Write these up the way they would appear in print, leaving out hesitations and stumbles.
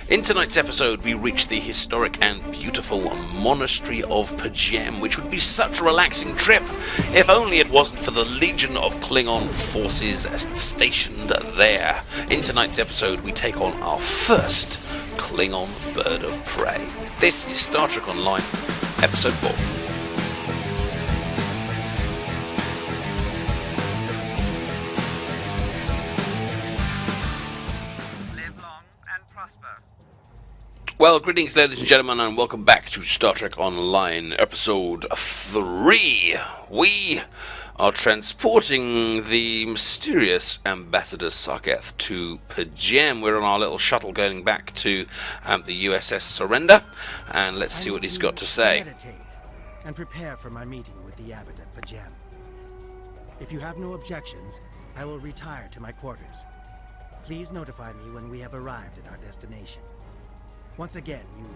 In tonight's episode, we reach the historic and beautiful Monastery of Pajem, which would be such a relaxing trip if only it wasn't for the legion of Klingon forces stationed there. In tonight's episode, we take on our first Klingon bird of prey. This is Star Trek Online, Episode 4. Well, greetings ladies and gentlemen, and welcome back to Star Trek Online, Episode 3. We are transporting the mysterious Ambassador Sarketh to Pajem. We're on our little shuttle going back to the USS Surrender, and let's see what he's got to say. Meditate and prepare for my meeting with the abbot at Pajem. If you have no objections, I will retire to my quarters. Please notify me when we have arrived at our destination. Once again, you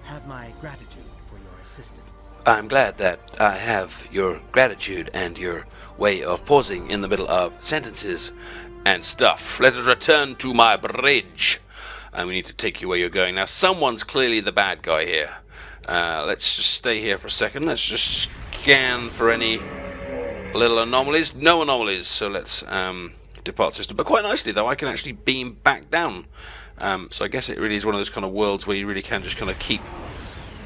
have my gratitude for your assistance. I'm glad that I have your gratitude and your way of pausing in the middle of sentences and stuff. Let us return to my bridge. And we need to take you where you're going. Now, someone's clearly the bad guy here. Let's just stay here for a second. Let's just scan for any little anomalies. No anomalies, so let's depart system. But quite nicely, though, I can actually beam back down. So I guess it really is one of those kind of worlds where you really can just kind of keep,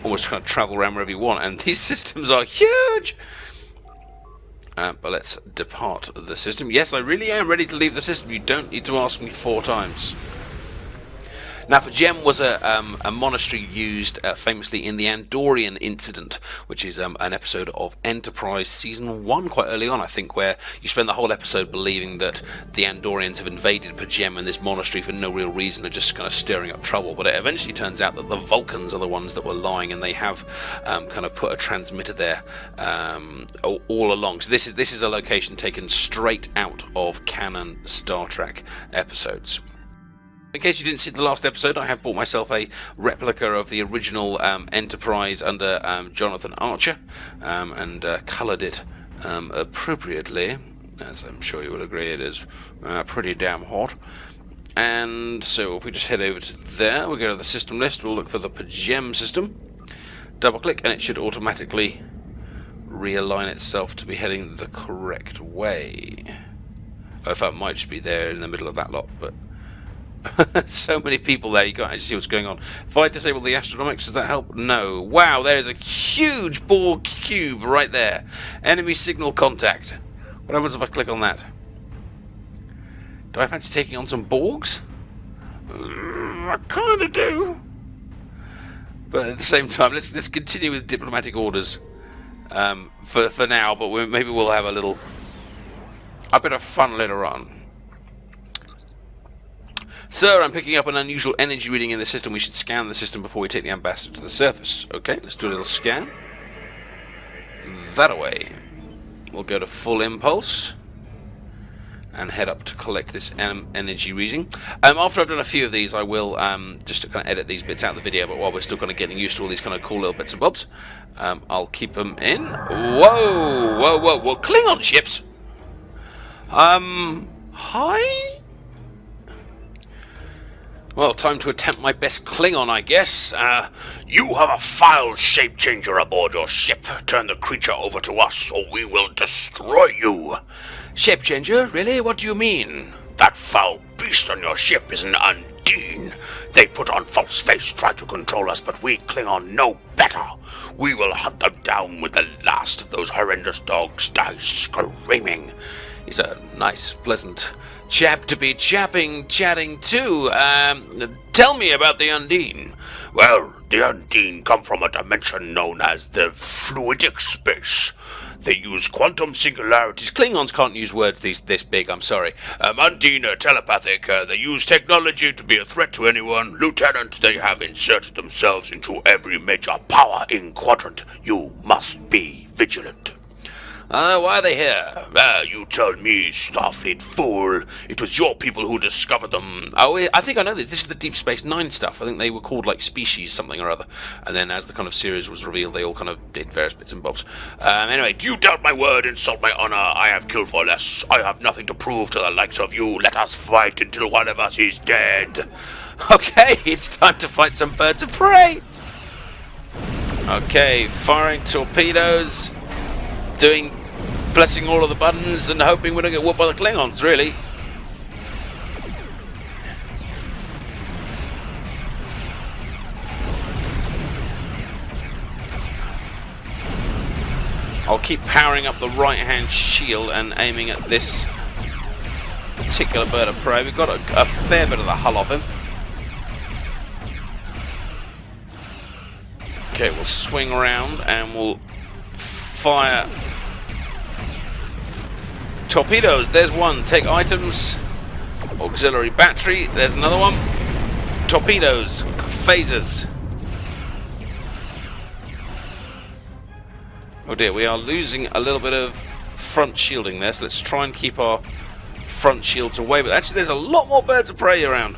almost kind of travel around wherever you want, and these systems are huge! But let's depart the system. Yes, I really am ready to leave the system. You don't need to ask me 4 times. Now, Pajem was a monastery used famously in the Andorian incident, which is an episode of Enterprise Season 1, quite early on, I think, where you spend the whole episode believing that the Andorians have invaded Pajem and this monastery for no real reason, are just kind of stirring up trouble. But it eventually turns out that the Vulcans are the ones that were lying, and they have kind of put a transmitter there all along. So this is a location taken straight out of canon Star Trek episodes. In case you didn't see the last episode, I have bought myself a replica of the original Enterprise under Jonathan Archer and coloured it appropriately. As I'm sure you will agree, it is pretty damn hot. And so if we just head over to there, we'll go to the system list, we'll look for the Pajem system, double click, and it should automatically realign itself to be heading the correct way. In fact, it might just be there in the middle of that lot, but so many people there, you can't actually see what's going on. If I disable the astronomics, does that help? No. Wow, there's a huge Borg cube right there. Enemy signal contact. What happens if I click on that? Do I fancy taking on some Borgs? I kind of do. But at the same time, let's continue with diplomatic orders for now, but maybe we'll have a bit of fun later on. Sir, I'm picking up an unusual energy reading in the system. We should scan the system before we take the ambassador to the surface. Okay, let's do a little scan. That away. We'll go to full impulse and head up to collect this energy reading. After I've done a few of these, I will just to kind of edit these bits out of the video, but while we're still kind of getting used to all these kind of cool little bits and bobs, I'll keep them in. Whoa, whoa, whoa, whoa. Klingon ships! Hi? Well, time to attempt my best Klingon, I guess. You have a foul shape changer aboard your ship. Turn the creature over to us, or we will destroy you. Shape changer? Really? What do you mean? That foul beast on your ship is an Undine. They put on false face, try to control us, but we Klingon know better. We will hunt them down with the last of those horrendous dogs die screaming. He's a nice, pleasant chap to be chatting to. Tell me about the Undine. Well, the Undine come from a dimension known as the fluidic space. They use quantum singularities. Klingons can't use words this big, I'm sorry. Undine are telepathic. They use technology to be a threat to anyone. Lieutenant, they have inserted themselves into every major power in quadrant. You must be vigilant. Why are they here? You tell me, Starfleet fool. It was your people who discovered them. Oh, I think I know this. This is the Deep Space Nine stuff. I think they were called, like, Species something or other. And then as the kind of series was revealed, they all kind of did various bits and bobs. Anyway, do you doubt my word, insult my honor? I have killed for less. I have nothing to prove to the likes of you. Let us fight until one of us is dead. Okay, it's time to fight some birds of prey. Okay, firing torpedoes, pressing all of the buttons and hoping we don't get whooped by the Klingons, really. I'll keep powering up the right-hand shield and aiming at this particular bird of prey. We've got a fair bit of the hull off him. Okay, we'll swing around and we'll fire torpedoes. There's one. Take items. Auxiliary battery. There's another one. Torpedoes. Phasers. Oh dear, we are losing a little bit of front shielding there, so let's try and keep our front shields away. But actually there's a lot more birds of prey around.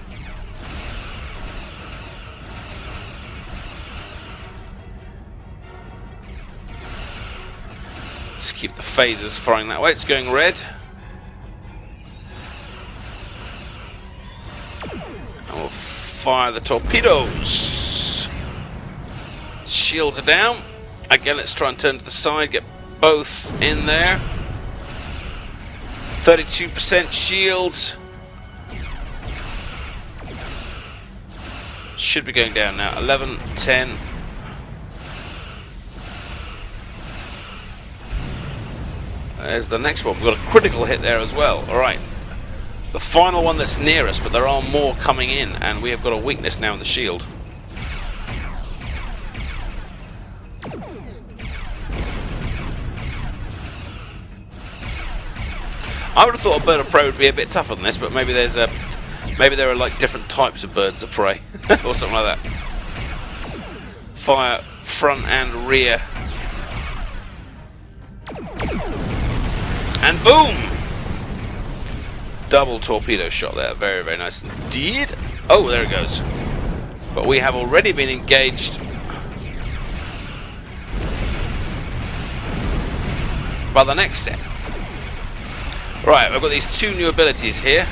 Let's keep the phasers firing that way. It's going red. And we'll fire the torpedoes. Shields are down. Again, let's try and turn to the side, get both in there. 32% shields. Should be going down now. 11, 10. There's the next one. We've got a critical hit there as well. Alright. The final one that's near us, but there are more coming in, and we have got a weakness now in the shield. I would have thought a bird of prey would be a bit tougher than this, but maybe there are like different types of birds of prey or something like that. Fire front and rear. And boom! Double torpedo shot there. Very, very nice indeed. Oh, there it goes. But we have already been engaged by the next set. Right, I've got these two new abilities here.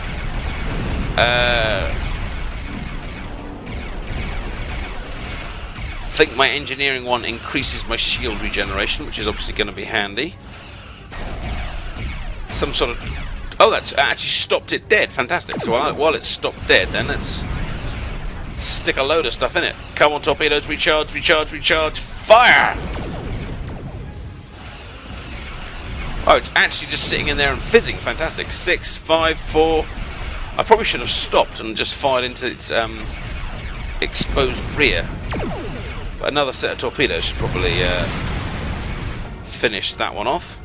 I think my engineering one increases my shield regeneration, which is obviously going to be handy. Some sort of... Oh, that's actually stopped it dead. Fantastic. So while it's stopped dead, then let's stick a load of stuff in it. Come on, torpedoes, recharge, recharge, recharge, fire! Oh, it's actually just sitting in there and fizzing. Fantastic. 6, 5, 4. I probably should have stopped and just fired into its exposed rear. But another set of torpedoes should probably finish that one off.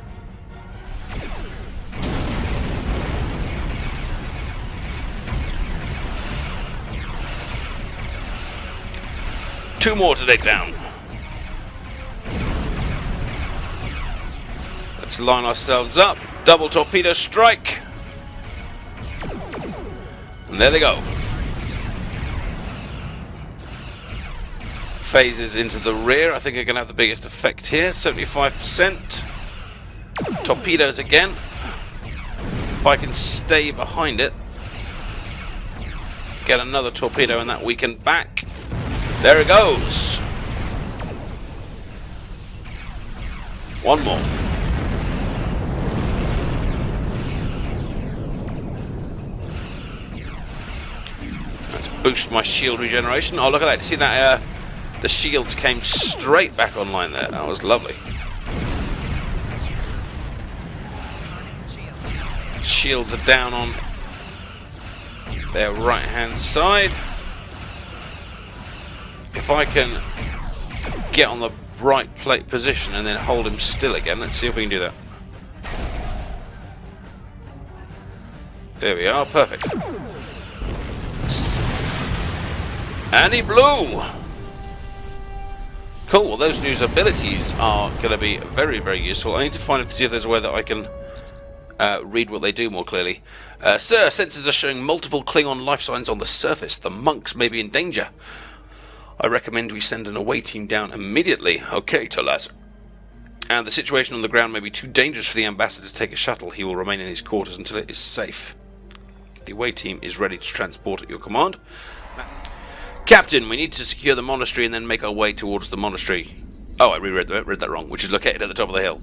Two more to take down. Let's line ourselves up. Double torpedo strike. And there they go. Phases into the rear. I think are going to have the biggest effect here. 75%. Torpedoes again. If I can stay behind it. Get another torpedo in that weakened back. There it goes. One more. Let's boost my shield regeneration. Oh, look at that. See that? The shields came straight back online there. That was lovely. Shields are down on their right-hand side. If I can get on the right plate position and then hold him still again, let's see if we can do that. There we are, perfect. And he blew! Cool, well those new abilities are going to be very, very useful. I need to see if there's a way that I can read what they do more clearly. Sir, sensors are showing multiple Klingon life signs on the surface. The monks may be in danger. I recommend we send an away team down immediately. Okay, Tolas. And the situation on the ground may be too dangerous for the ambassador to take a shuttle. He will remain in his quarters until it is safe. The away team is ready to transport at your command. Captain, we need to secure the monastery and then make our way towards the monastery. Oh, I read that wrong, which is located at the top of the hill.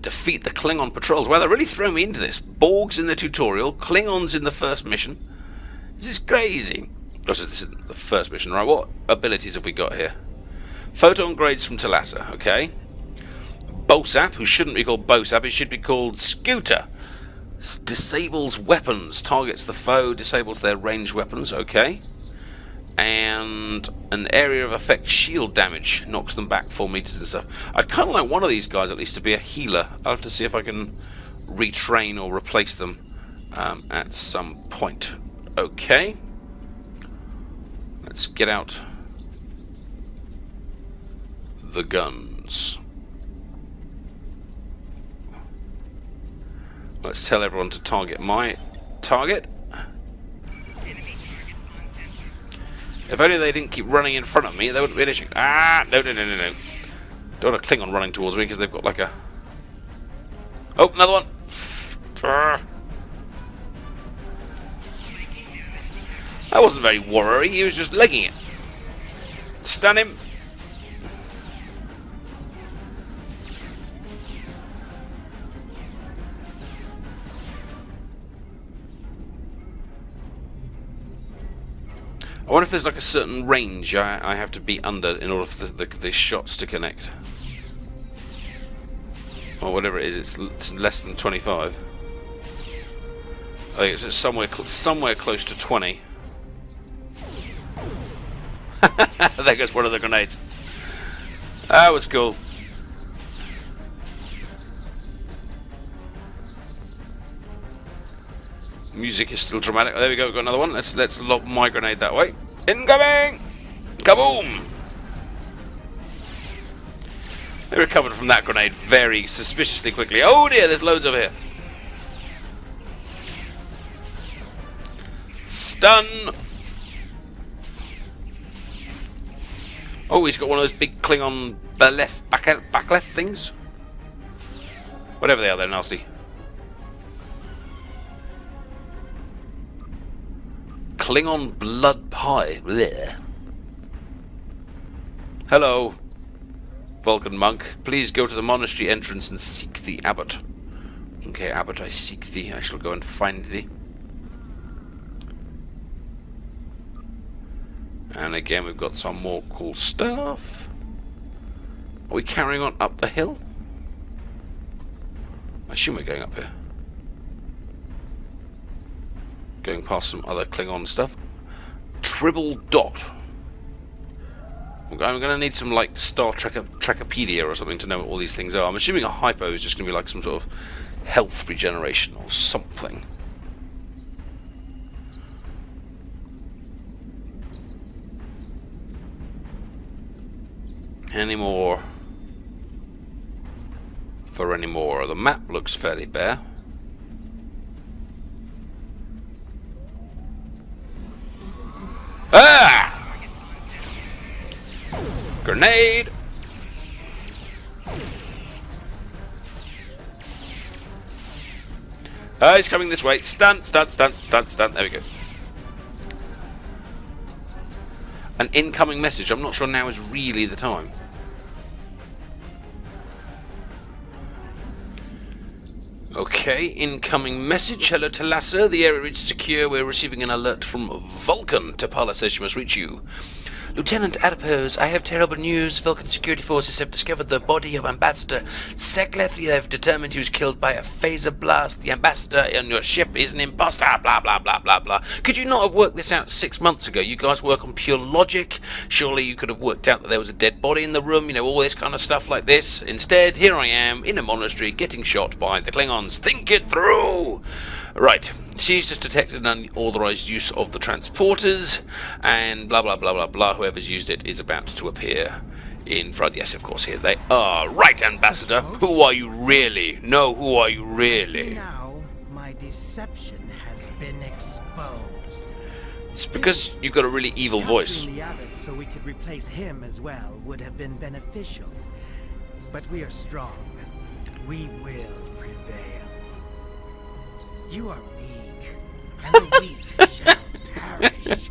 Defeat the Klingon patrols. Well, they're really throwing me into this. Borgs in the tutorial, Klingons in the first mission. This is crazy. This is the first mission, right? What abilities have we got here? Photon grades from Talassa, okay. Bosap, who shouldn't be called Bosap, it should be called Scooter. Disables weapons, targets the foe, disables their ranged weapons, okay. And an area of effect shield damage, knocks them back 4 meters and stuff. I'd kind of like one of these guys at least to be a healer. I'll have to see if I can retrain or replace them at some point. Okay. Let's get out the guns. Let's tell everyone to target my target. If only they didn't keep running in front of me, there wouldn't be an issue. Ah, no. Don't want a Klingon running towards me because they've got like a... Oh, another one. That wasn't very warrior-y, he was just legging it. Stun him. I wonder if there's like a certain range I have to be under in order for the shots to connect. Or whatever it is, it's less than 25. I think it's somewhere close to 20. There goes one of the grenades. That was cool. Music is still dramatic. There we go. We've got another one. Let's lob my grenade that way. Incoming! Kaboom! They recovered from that grenade very suspiciously quickly. Oh dear, there's loads over here. Stun! Oh, he's got one of those big Klingon back left things. Whatever they are, they're nasty. Klingon blood pie. Blech. Hello, Vulcan monk. Please go to the monastery entrance and seek the abbot. Okay, abbot, I seek thee. I shall go and find thee. And again, we've got some more cool stuff. Are we carrying on up the hill? I assume we're going up here. Going past some other Klingon stuff. Tribble dot. I'm going to need some like Star Trekopedia or something to know what all these things are. I'm assuming a hypo is just going to be like some sort of health regeneration or something. Any more? For any more? The map looks fairly bare. Ah! Grenade! He's coming this way. Stun, stun, stun, stun, stun. There we go. An incoming message. I'm not sure now is really the time. Okay, incoming message. Hello, Talassa. The area is secure. We're receiving an alert from Vulcan. Tapala says she must reach you. Lieutenant Adipose, I have terrible news. Vulcan security forces have discovered the body of Ambassador Sekleth. They have determined he was killed by a phaser blast. The ambassador on your ship is an imposter. Blah, blah, blah, blah, blah. Could you not have worked this out 6 months ago? You guys work on pure logic. Surely you could have worked out that there was a dead body in the room, you know, all this kind of stuff like this. Instead, here I am in a monastery getting shot by the Klingons. Think it through! Right, she's just detected an unauthorized use of the transporters, and blah blah blah blah blah. Whoever's used it is about to appear in front. Yes, of course, here they are. Right, Ambassador. Who are you really? No, who are you really? Now, my deception has been exposed. It's because you've got a really evil voice. Capturing the abbot so we could replace him as well would have been beneficial. But we are strong. We will prevail. You are weak, and the weak shall perish.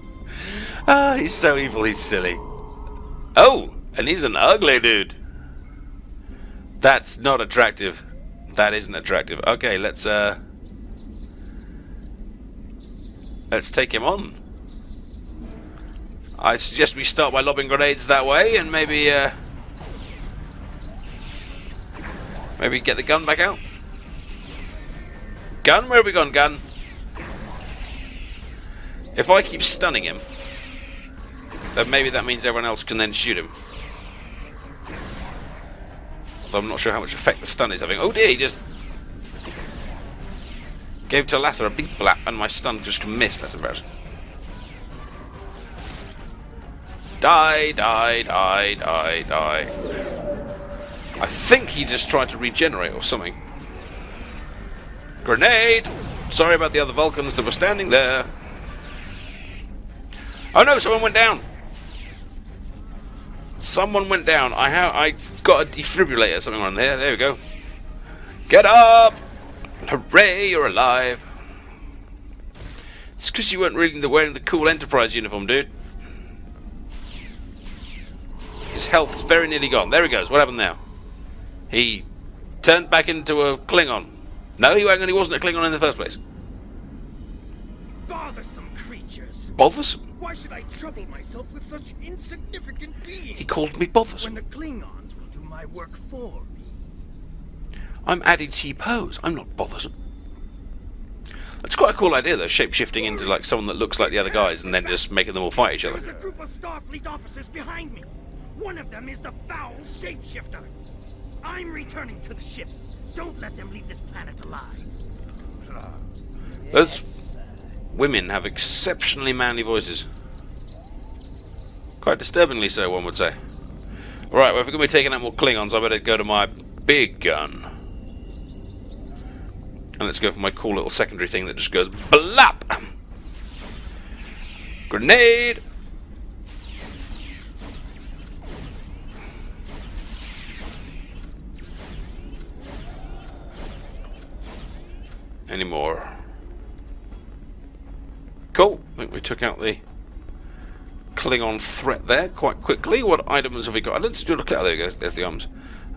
Ah, he's so evil, he's silly. Oh, and he's an ugly dude. That's not attractive. That isn't attractive. Okay, let's take him on. I suggest we start by lobbing grenades that way, and maybe get the gun back out. Gun, where have we gone, gun? If I keep stunning him, then maybe that means everyone else can then shoot him. Although I'm not sure how much effect the stun is having. Oh dear, he just gave Talassa a big blap and my stun just missed. That's embarrassing. Die, die, die, die, die. I think he just tried to regenerate or something. Grenade! Sorry about the other Vulcans that were standing there. Oh no, someone went down! Someone went down. I got a defibrillator, something on there. There we go. Get up! Hooray, you're alive. It's because you weren't really wearing the cool Enterprise uniform, dude. His health's very nearly gone. There he goes. What happened now? He turned back into a Klingon. No, he wasn't a Klingon in the first place. Bothersome creatures. Bothersome? Why should I trouble myself with such insignificant beings? He called me bothersome. When the Klingons will do my work for me. I'm TheAdiposeTV. I'm not bothersome. That's quite a cool idea, though, shape-shifting into like someone that looks like the other guys and then just making them all fight each other. There's a group of Starfleet officers behind me. One of them is the foul shapeshifter. I'm returning to the ship. Don't let them leave this planet alive. Those women have exceptionally manly voices. Quite disturbingly so, one would say. Alright, well, if we're going to be taking out more Klingons, I better go to my big gun. And let's go for my cool little secondary thing that just goes blap! Grenade! Any more? Cool. I think we took out the Klingon threat there quite quickly. What items have we got? Let's do a look. There we go. There's the arms.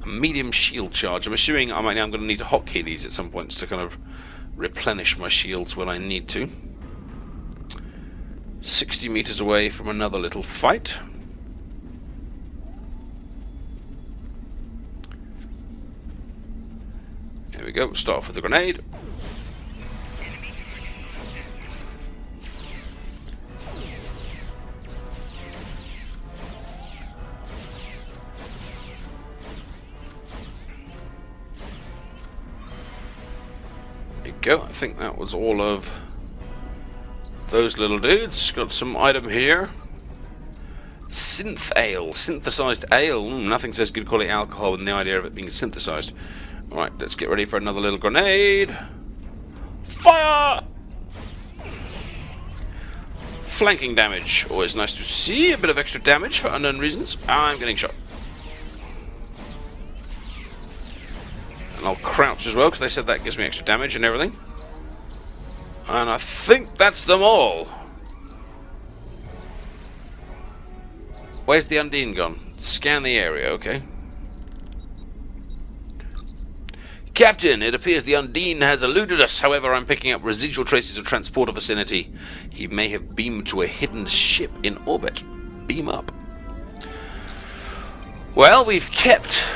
A medium shield charge. I'm assuming I'm going to need to hotkey these at some points to kind of replenish my shields when I need to. 60 meters away from another little fight. There we go. We'll start off with the grenade. Go. I think that was all of those little dudes. Got some item here. Synth ale. Synthesized ale. Nothing says good quality alcohol than the idea of it being synthesized. Alright, let's get ready for another little grenade. Fire! Flanking damage. Always nice to see. A bit of extra damage for unknown reasons. I'm getting shot. And I'll crouch as well, because they said that gives me extra damage and everything. And I think that's them all. Where's the Undine gone? Scan the area, okay. Captain, it appears the Undine has eluded us. However, I'm picking up residual traces of transporter vicinity. He may have beamed to a hidden ship in orbit. Beam up. Well, we've kept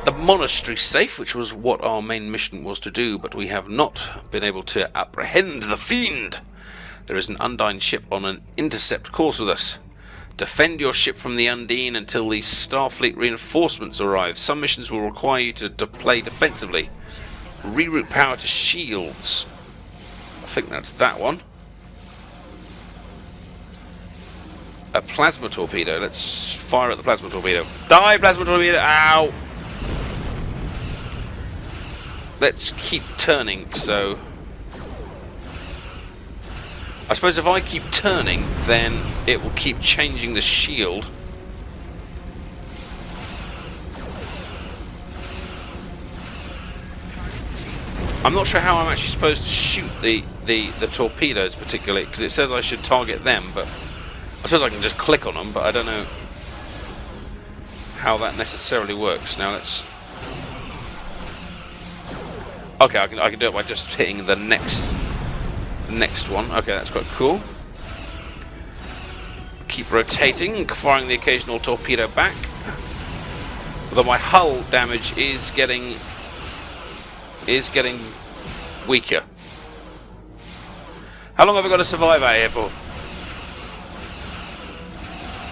the monastery safe, which was what our main mission was to do, but we have not been able to apprehend the fiend. There is an Undine ship on an intercept course with us. Defend your ship from the Undine until the Starfleet reinforcements arrive. Some missions will require you to play defensively. Reroute power to shields. I think that's that one. A plasma torpedo. Let's fire at the plasma torpedo. Die, plasma torpedo! Ow! Let's keep turning, so I suppose if I keep turning, then it will keep changing the shield. I'm not sure how I'm actually supposed to shoot the torpedoes particularly, because it says I should target them, but I suppose I can just click on them, but I don't know how that necessarily works. Now let's... Okay, I can do it by just hitting the next one. Okay, that's quite cool. Keep rotating, firing the occasional torpedo back. Although my hull damage is getting weaker. How long have I got to survive out here for?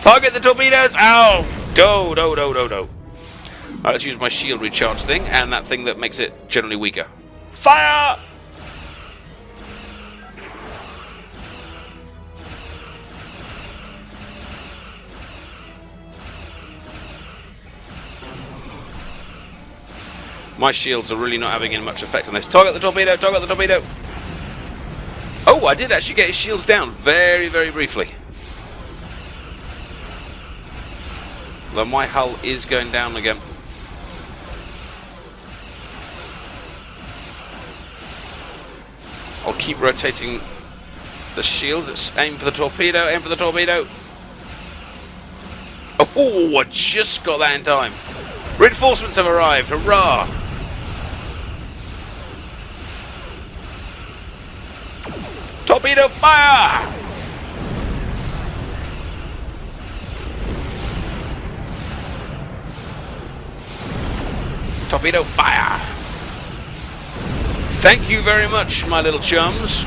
Target the torpedoes! Ow! Do. Alright, let's use my shield recharge thing and that thing that makes it generally weaker. Fire! My shields are really not having much effect on this. Target the torpedo! Target the torpedo! Oh, I did actually get his shields down very, very briefly. Though my hull is going down again. I'll keep rotating the shields. Let's aim for the torpedo. Aim for the torpedo. Oh, I just got that in time. Reinforcements have arrived. Hurrah! Torpedo fire! Torpedo fire! Thank you very much, my little chums.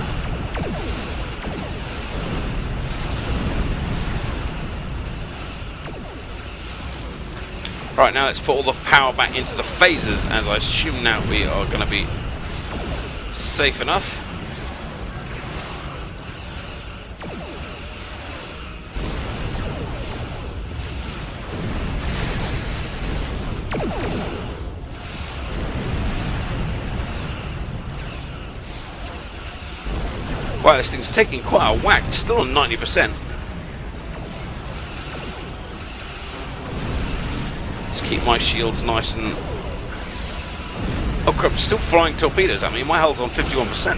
Right, now let's put all the power back into the phasers, as I assume now we are going to be safe enough. Wow, this thing's taking quite a whack. It's still on 90%. Let's keep my shields nice and... Oh crap, still flying torpedoes at me. My hull's on 51%.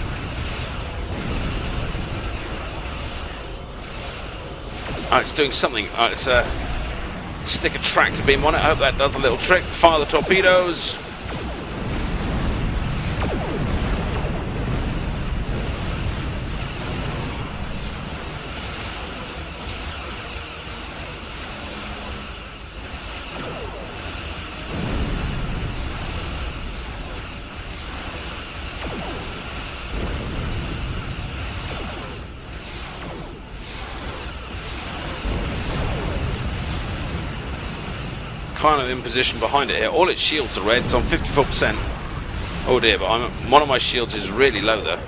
Alright, it's doing something. Alright, let's stick a tractor beam on it. I hope that does a little trick. Fire the torpedoes. Kind of in position behind it here. All its shields are red. It's on 54%. Oh dear, but one of my shields is really low there.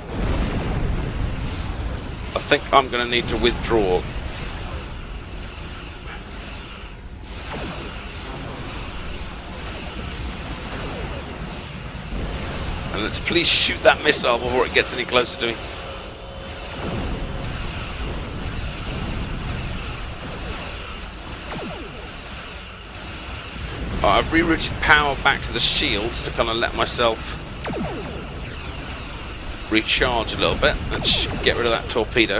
I think I'm going to need to withdraw. And let's please shoot that missile before it gets any closer to me. I've rerouted power back to the shields to kind of let myself recharge a little bit. Let's get rid of that torpedo.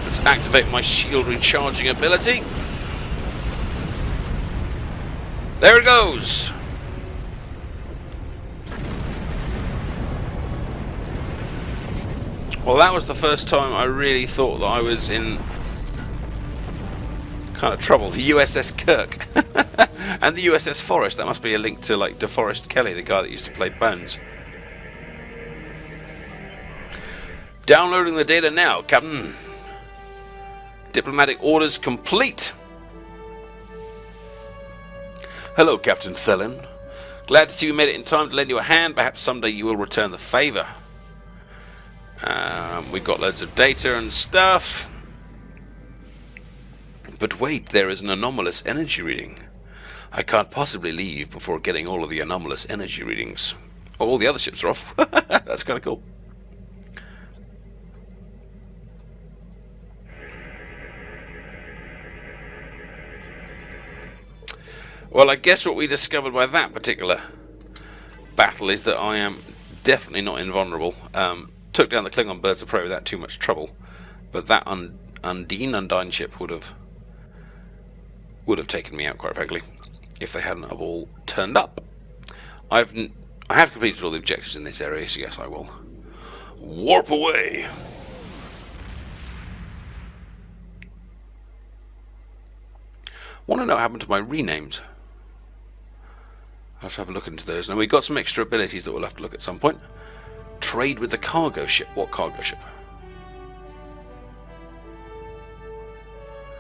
Let's activate my shield recharging ability. There it goes! Well, that was the first time I really thought that I was in kind of trouble. The USS Kirk and the USS Forrest. That must be a link to like DeForest Kelly, the guy that used to play Bones. Downloading the data now, Captain. Diplomatic orders complete. Hello, Captain Thelen. Glad to see you made it in time to lend you a hand. Perhaps someday you will return the favour. We've got loads of data and stuff. But wait, there is an anomalous energy reading. I can't possibly leave before getting all of the anomalous energy readings. Oh, all the other ships are off. That's kind of cool. Well, I guess what we discovered by that particular battle is that I am definitely not invulnerable took down the Klingon birds of prey without too much trouble, but that Undine ship would have taken me out, quite frankly, if they hadn't have all turned up. I have completed all the objectives in this area, so yes, I will warp away. Want to know what happened to my renames? I'll have to have a look into those. Now, we've got some extra abilities that we'll have to look at some point. Trade with the cargo ship. What cargo ship?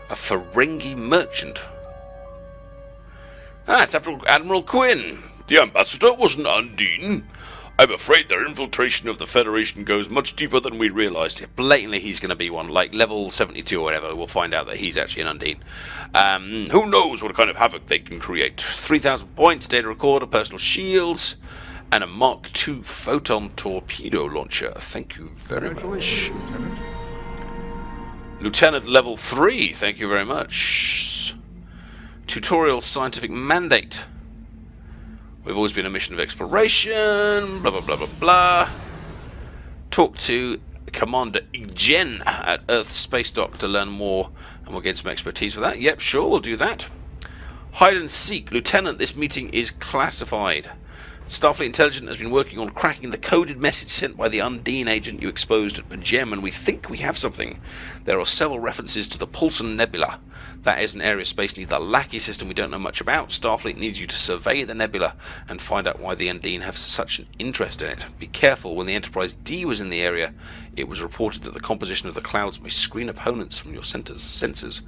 A Ferengi merchant. Ah, it's Admiral Quinn. The ambassador wasn't Undine. I'm afraid their infiltration of the Federation goes much deeper than we realized. Blatantly, he's going to be one, like level 72 or whatever. We'll find out that he's actually an Undine. Who knows what kind of havoc they can create. 3,000 points, data recorder, personal shields, and a Mark II photon torpedo launcher. Thank you very much. Lieutenant level 3, thank you very much. Tutorial scientific mandate. We've always been a mission of exploration, blah blah blah blah blah. Talk to Commander Jen at Earth Space Dock to learn more, and we'll get some expertise for that. Yep, sure, we'll do that. Hide and seek. Lieutenant, this meeting is classified. Starfleet Intelligence has been working on cracking the coded message sent by the Undine agent you exposed at Pajem, and we think we have something. There are several references to the Pulsar Nebula. That is an area of space near the Lackey system we don't know much about. Starfleet needs you to survey the nebula and find out why the Undine have such an interest in it. Be careful, when the Enterprise D was in the area, it was reported that the composition of the clouds may screen opponents from your sensors.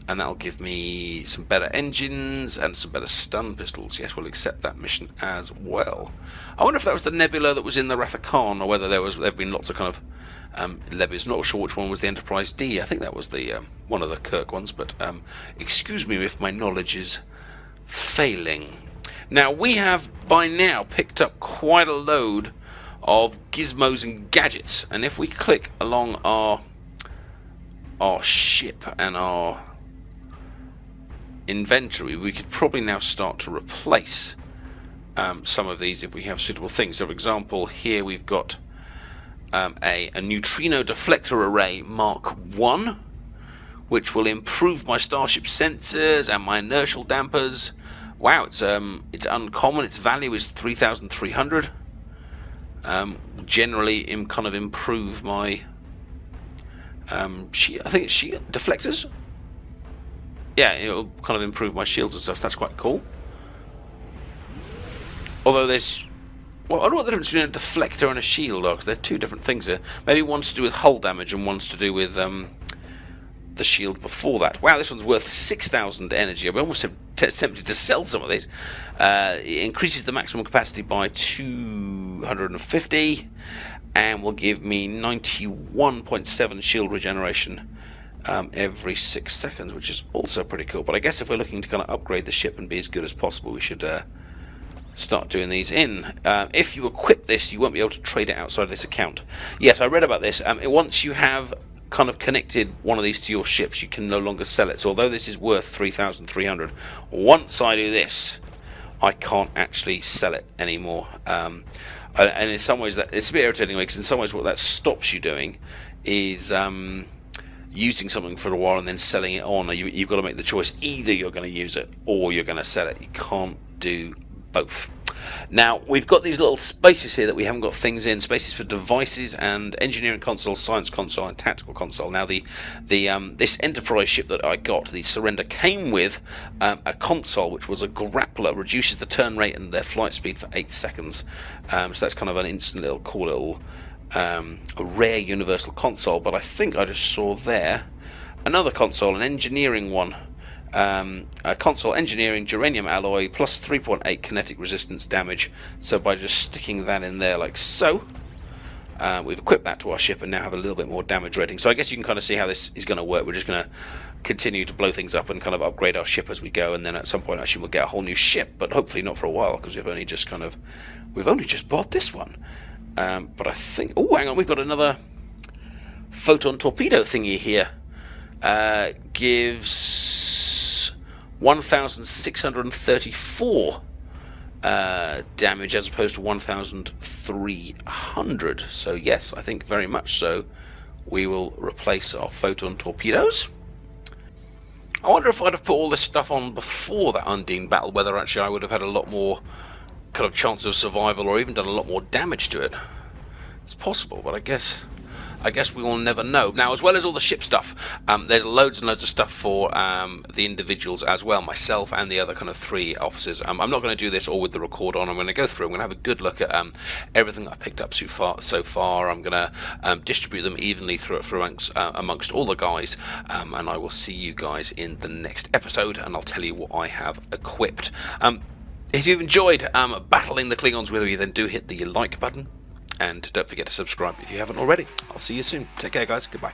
And that'll give me some better engines and some better stun pistols. Yes, we'll accept that mission as well. I wonder if that was the nebula that was in the Rathacon, or whether there have been lots of kind of nebulas. Not sure which one was the Enterprise D. I think that was the one of the Kirk ones, but excuse me if my knowledge is failing. Now, we have by now picked up quite a load of gizmos and gadgets, and if we click along our ship and our inventory, we could probably now start to replace some of these if we have suitable things. So, for example, here we've got a neutrino deflector array Mark 1, which will improve my starship sensors and my inertial dampers. Wow, it's uncommon. Its value is 3,300. Generally, kind of improve my I think it's shield deflectors. Yeah, it'll kind of improve my shields and stuff, so that's quite cool. Although there's... Well, I don't know what the difference between a deflector and a shield are, because they're two different things here. Maybe one's to do with hull damage and one's to do with the shield before that. Wow, this one's worth 6,000 energy. I'm almost tempted to sell some of these. It increases the maximum capacity by 250 and will give me 91.7 shield regeneration every 6 seconds, which is also pretty cool. But I guess if we're looking to kind of upgrade the ship and be as good as possible, we should start doing these in. If you equip this, you won't be able to trade it outside this account. Yes, I read about this. Once you have kind of connected one of these to your ships, you can no longer sell it. So although this is worth 3,300, once I do this, I can't actually sell it anymore. And in some ways, it's a bit irritating, because in some ways what that stops you doing is using something for a while and then selling it on. You've got to make the choice. Either you're going to use it or you're going to sell it. You can't do both. Now, we've got these little spaces here that we haven't got things in. Spaces for devices and engineering console, science console, and tactical console. Now, this Enterprise ship that I got, the Surrender, came with a console, which was a grappler, reduces the turn rate and their flight speed for 8 seconds. So that's kind of an instant little cool little a rare universal console. But I think I just saw there another console, an engineering one. A console engineering germanium alloy plus 3.8 kinetic resistance damage. So by just sticking that in there like so, we've equipped that to our ship and now have a little bit more damage rating. So I guess you can kind of see how this is going to work. We're just going to continue to blow things up and kind of upgrade our ship as we go, and then at some point actually we'll get a whole new ship, but hopefully not for a while, because we've only just bought this one. But I think, oh, hang on, we've got another photon torpedo thingy here. Gives 1,634 damage as opposed to 1,030. 300. So yes, I think very much so. We will replace our photon torpedoes. I wonder if I'd have put all this stuff on before that Undine battle, whether actually I would have had a lot more kind of chance of survival or even done a lot more damage to it. It's possible, but I guess we will never know. Now, as well as all the ship stuff, there's loads and loads of stuff for the individuals as well, myself and the other kind of 3 officers. I'm not going to do this all with the recorder on. I'm going to go through. I'm going to have a good look at everything that I've picked up so far. I'm going to distribute them evenly through amongst all the guys, and I will see you guys in the next episode, and I'll tell you what I have equipped. If you've enjoyed battling the Klingons with me, then do hit the like button. And don't forget to subscribe if you haven't already. I'll see you soon. Take care, guys. Goodbye.